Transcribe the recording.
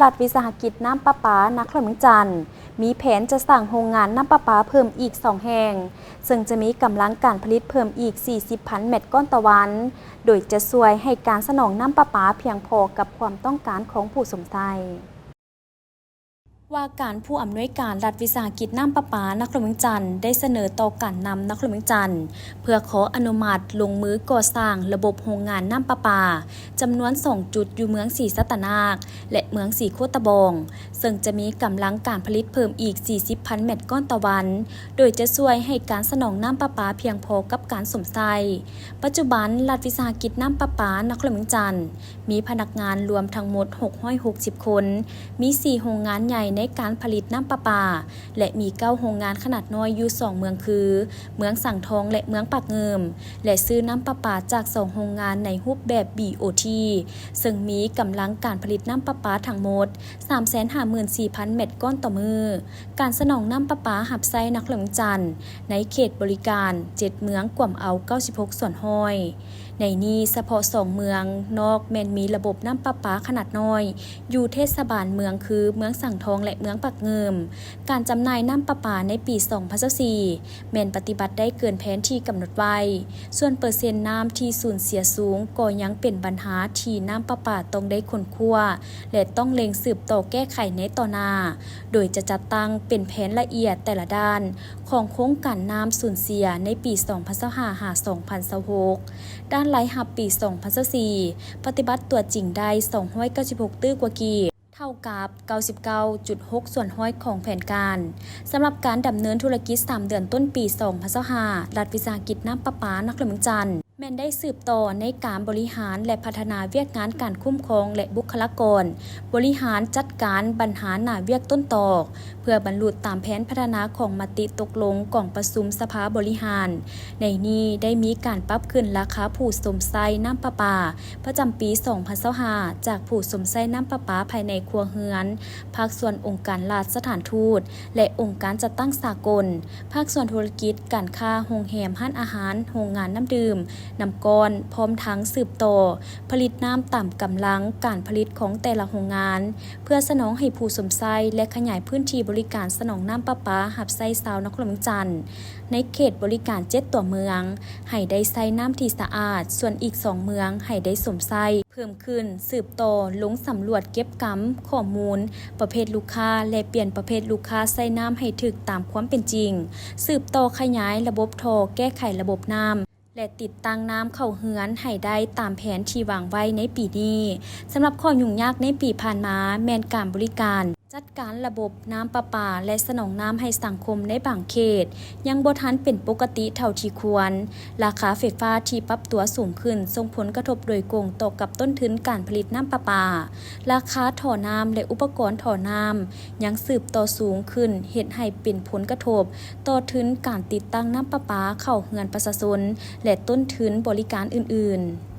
รัฐวิสาหกิจน้ำประปานครหลวงจันทร์มีแผนจะสั่งโรงงานน้ำประปาเพิ่มอีก2แห่งซึ่งจะมีกำลังการผลิตเพิ่มอีก 40,000 เมตรก้อนต่อวันโดยจะช่วยให้การสนองน้ำประปาเพียงพอกับความต้องการของผู้สนใจว่าการผู้อำนวยการรัฐวิสาหกิจน้ำประปานครหลวงจันทร์ได้เสนอต่อการนำนครหลวงจันทร์เพื่อขออนุมัติลงมือก่อสร้างระบบโรงงานน้ำประปาจำนวน2จุดอยู่เมืองศรีสัตนาคและเมืองศรีโคตะบองซึ่งจะมีกำลังการผลิตเพิ่มอีก 40,000 เมตรก้อนต่อวันโดยจะช่วยให้การสนองน้ำประปาเพียงพอกับการสมใส่ปัจจุบันรัฐวิสาหกิจน้ำประปานครหลวงจันทร์มีพนักงานรวมทั้งหมด660คนมี4โรงงานใหญ่ในการผลิตน้ำประปาและมี9โรงงานขนาดน้อยอยู่2เมืองคือเมืองสังทองและเมืองปากเงิมและซื้อน้ำประปาจาก2โรงงานในรูปแบบ BOT ซึ่งมีกำลังการผลิตน้ำประปาทั้งหมด 354,000 เมตรก้อนต่อมือการสนองน้ำประปาหับไส้นครหลวงจันทร์ในเขตบริการ7เมืองกว่ำเอา96ส่วนห้อยในนี้เฉพาะ2เมืองนอกแม้นมีระบบน้ำประปาขนาดน้อยอยู่เทศบาลเมืองคือเมืองสังทองและเมืองปากเงิมการจำหน่ายน้ำประปาในปี2024แม้นปฏิบัติได้เกินแผนที่กำหนดไว้ส่วนเปอร์เซ็นต์น้ำที่สูญเสียสูงก็ยังเป็นปัญหาที่น้ำประปาต้องได้ค้นคว้าและต้องเร่งสืบต่อแก้ไขในต่อหน้าโดยจะจัดตั้งเป็นแผนละเอียดแต่ละด้านของโครงการน้ำสูญเสียในปี2025-2026ด้านไหลหับปี2024ปฏิบัติตัวจริงได้296ตื้อกว่ากีเท่ากับ 99.6 ส่วนห้อยของแผนการสำหรับการดำเนินธุรกิจ3เดือนต้นปี2025รัฐวิสาหกิจน้ำประปานครหลวงจันทร์แม้นได้สืบต่อในการบริหารและพัฒนาเวียกงานการคุ้มครองและบุคลากรบริหารจัดการปัญหาหน้าเวียกต้นตอกเพื่อบรรลุตามแผนพัฒนาของมติตกลงกองประชุมสภาบริหารในนี้ได้มีการปรับขึ้นราคาผู้สมไส้น้ำประปาประจำปี2025จากผู้สมไส้น้ำประปาภายในครัวเรือนภาคส่วนองค์การราชสถานทูตและองค์การจัดตั้งสากลภาคส่วนธุรกิจการค้าโรงแรมร้านอาหารโรงงานน้ำดื่มน้ำก้อนพร้อมทั้งสืบต่อผลิตน้ำตามกำลังการผลิตของแต่ละโรงงานเพื่อสนองให้ผู้สมไส้และขยายพื้นที่บริการสนองน้ำประปาหับไส้ชาวนครหลวงจันทร์ในเขตบริการ7ตัวเมืองให้ได้ไส้น้ำที่สะอาดส่วนอีก2เมืองให้ได้สมไส้เพิ่มขึ้นสืบต่อลงสำรวจเก็บกำข้อมูลประเภทลูกค้าและเปลี่ยนประเภทลูกค้าไส้น้ำให้ถึกตามความเป็นจริงสืบต่อขยายระบบท่อแก้ไขระบบน้ำและติดตั้งน้ำเข้าเฮือนให้ได้ตามแผนที่วางไว้ในปีนี้สำหรับข้อยุ่งยากในปีผ่านมาแม้นการบริการจัดการระบบน้ำประปาและสนองน้ำให้สังคมในบางเขตยังบ่ทันเป็นปกติเท่าที่ควรราคาไฟฟ้าที่ปรับตัวสูงขึ้นส่งผลกระทบโดยตรงต่อกับต้นทุนการผลิตน้ำประปาราคาท่อน้ำและอุปกรณ์ท่อน้ำยังสืบต่อสูงขึ้นเฮ็ดให้เป็นผลกระทบต่อทุนการติดตั้งน้ำประปาเข้าเรือนประชาชนและต้นทุนบริการอื่นๆ